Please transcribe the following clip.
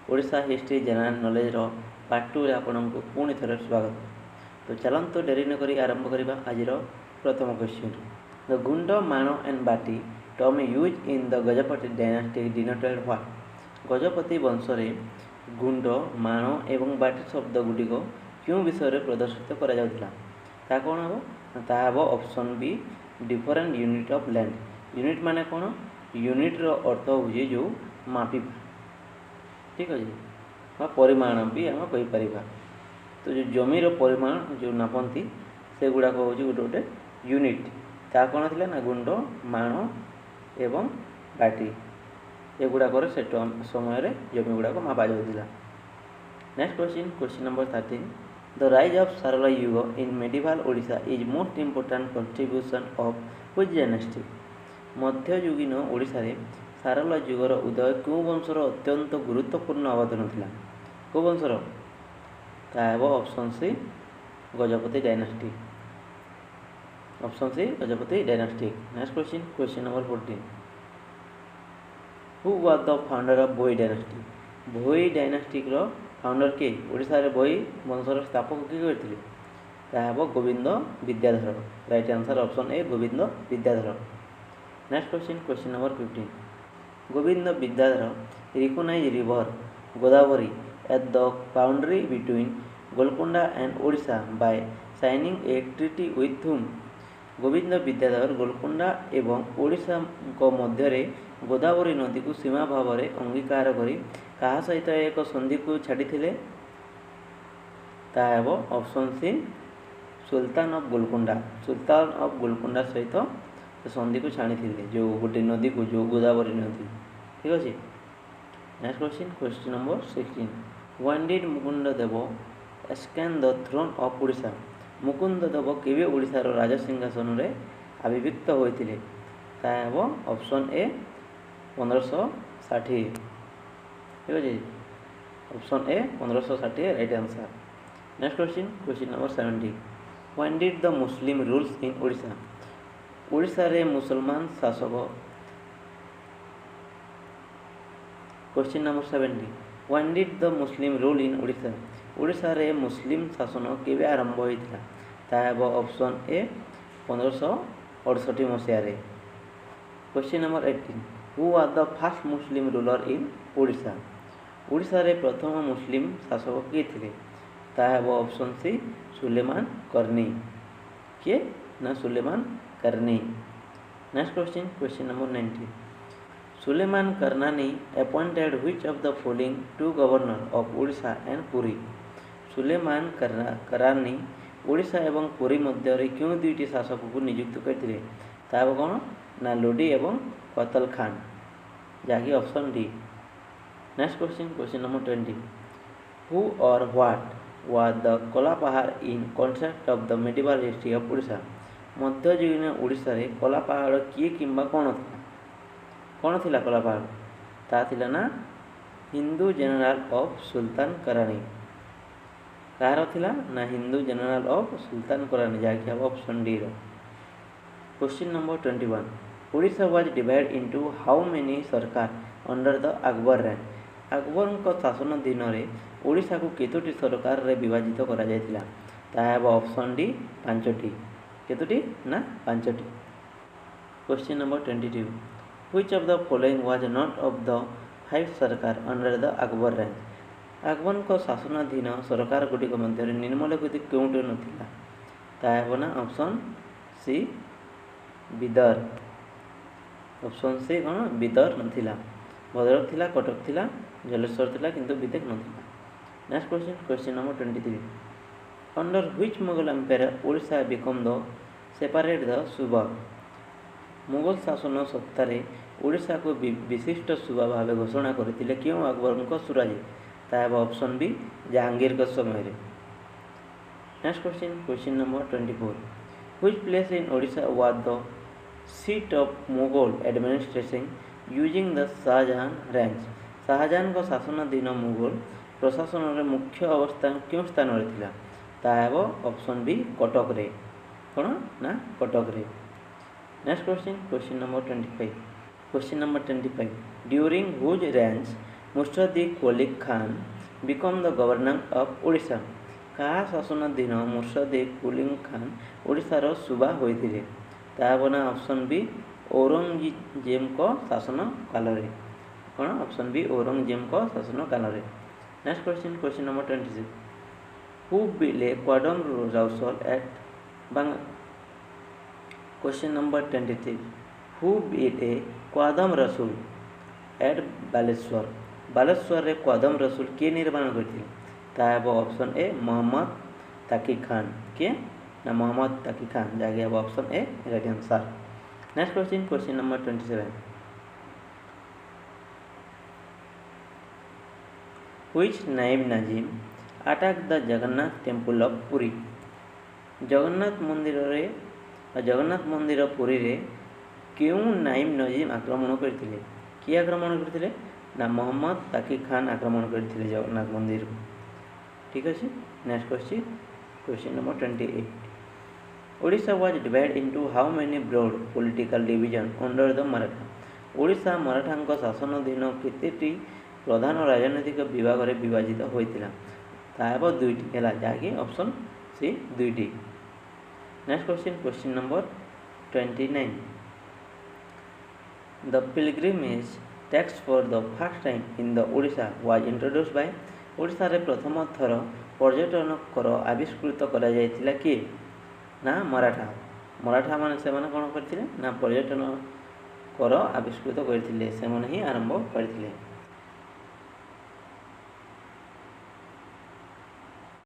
Odisha history general knowledge part 2 आपको पुणी थे स्वागत। तो चलते डेरी नक आरंभ करवा आज प्रथम क्वेश्चन। द गुंड माण एंड बाटी term use in the Gajapati dynasty denoted what. Gajapati वंश गुंड माण एवं बाटी शब्द गुड़िक क्यों विषय प्रदर्शित करा कौन हम option be different unit of land. Unit माने कौन यूनिट्र अर्थ हूँ जो मापिबा, ठीक अच्छे परिमाण भी आम कहीपर। तो जो जमीर परिमाण जो नापती से गुड़ाक हूँ गोटे गोटे यूनिट। ता कौन थी ना गुंड माण एवं बाटी एगुड़ाकर से समय जमी गुड़ाक मापा जाऊला। Next question number 13। The rise of Sarala युग in medieval Odisha is most important contribution of which dynasty. मध्ययुगीन ओडिशा रे सारला युगर उदय क्यों वंशर अत्यंत गुरुत्वपूर्ण अवदान था। कौ वंशर option C Gajapati dynasty. Option C Gajapati dynasty. Next question number 14। Who was the founder of Bhoi dynasty. Bhoi डायनास्टिक फाउंडर किए ओडिशा रे भोई वंशर स्थापक किए करते Govind Vidyadhar. Right answer option A Govind Vidyadhar. Next question number 15। Govind Vidyadhar recognize river Godavari at the boundary between Golconda and Odisha by signing a treaty with him. Govind Vidyadhar Golconda एवं ओडिशा मध्य गोदावरी नदी को सीमा भाव में अंगीकार करी कहा सहित एक संधि को छाड़ी option C sultan of Golconda. Sultan of Golconda सहित संधि को छाणी जो गोटे नदी को जो गोदावरी नदी, ठीक अच्छे। Next question number 16। When did Mukund Dev एस्कैन the throne of Odisha. Mukund Dev केवे ओडिशार राजसिंहासन में आविर्भूत होते ऑप्शन ए 1560, ठीक अच्छे। Option A 1560 right answer. Next question number 17। When did the Muslim rules in Odisha. Odisha रे मुसलमान शासक। Question number 17। When did the Muslim rule in Odisha. Odisha रे मुस्लिम शासन केवे आरंभ होता ऑप्शन ए 1568 मसीह। Question number 18। Who are the first Muslim ruler in Odisha. Odisha रे प्रथम मुस्लिम शासक किए थे ऑप्शन सी सुलेमान करनी। किए ना Sulaiman Karrani. Next question number 19। Sulaiman Karrani appointed which of the following to governor of Odisha and Puri. Sulaiman Karrani Odisha एवं पुरी मध्य क्यों दुईटी शासक को नियुक्त करते कौन ना लोडी एवं कतल खान, जहाँकि option D. Next question number 20। Who or what was the Kalapahad in concept of the medieval history of Odisha. मध्ययुगीन ओडिशा रे कलापहाड़ किए किंबा कौन था। कौन थिला कलापहाड़ ता ना हिंदू जनरल ऑफ सुल्तान करानी। कार थिला ना हिंदू जनरल ऑफ सुल्तान करानी, जहाँकि हम option D. Question number 21। Odisha was divide into how many सरकार under the Akbar reign. Akbar शासन दिन में ओडिशा को केतोटी सरकार रे विभाजित करा जायतिला ऑप्शन डी 5टी। केतोटी ना 5टी। Question number 22। Which of the following was not of the 5 sarkar under the Akbar reign. Akbar शासनाधीन सरकार गुड़िक मध्य निम्नलिखित क्योंटी नाला ना option C Bidar. Option C कौन बिदर नाला, भद्रक थिला, कटक थिला, जलेश्वर थिला, किंतु बिदक नाला। Next question number 23। Under which Mughal empire Odisha become the separate the subah. Mughal शासन सत्तार ओडिशा को विशिष्ट सूबा भाव घोषणा करते क्यों अकबर सुराजे ऑप्शन बी जहांगीर समय। Next question number 24। Which place in Odisha was the seat of Mughal administration using the Shah Jahan रेंज। शाहजहां को शासनाधीन मुगल प्रशासन में मुख्य अवस्थान क्यों स्थान में था ऑप्शन बी कटक रे। कौन ना कटक रे। Next question number 25। Question number 25. During whose reigns Murshid Quli Khan become the governor of Odisha. କାହା ଶାସନ ଦିନ ମୁର୍ଶିଦ କୁଲି ଖାନ୍ ଓଡ଼ିଶାର ସୁବା ହୋଇଥିଲେ? ତାହା ବନା ଅପସନ୍ ବି ଔରଙ୍ଗଜେବଙ୍କ ଶାସନ କାଳରେ। କ'ଣ ଅପସନ୍ ବି ଔରଙ୍ଗଜେବଙ୍କ ଶାସନ କାଳରେ। Next question number 26 who built a Qadam Rasul at Banga. Question number 23 who build a Qadam Rasul at Baleshwar. Baleshwar रे क्वादम रसूल किए निर्माण करथिले? ता हेबो ऑप्शन ए मोहम्मद ताकी खान। किए ना मोहम्मद ताकी खान जागे हेबो option A right answer. Next question number 27 which naib nazim attack the Jagannath temple of Puri. Jagannath मंदिर पुरी रे क्यों नाइम नजीम आक्रमण करथिले? किए आक्रमण करथिले? ना मोहम्मद ताकी खान आक्रमण करथिले जगन्नाथ मंदिर को। ठीक अछि। Next question number 28 Odisha was divide into how many broad political division under the Maratha. Odisha मराठाଙ୍କ शासन दिन केतेटी प्रधान राजनीतिक विभाग रे विभाजित होइतिला? ता हेबो दुईटी हैला जाके ऑप्शन सी दुईटी। Next question number 29 the pilgrimage tax for the first time in the Odisha was introduce by. Odisha रे प्रथम थर पर्यटन कर आविष्कृत करा जायतिला कि? ना मराठा माने से कोन करथिले? ना पर्यटन कर आविष्कृत करथिले, से माने ही आरंभ करथिले।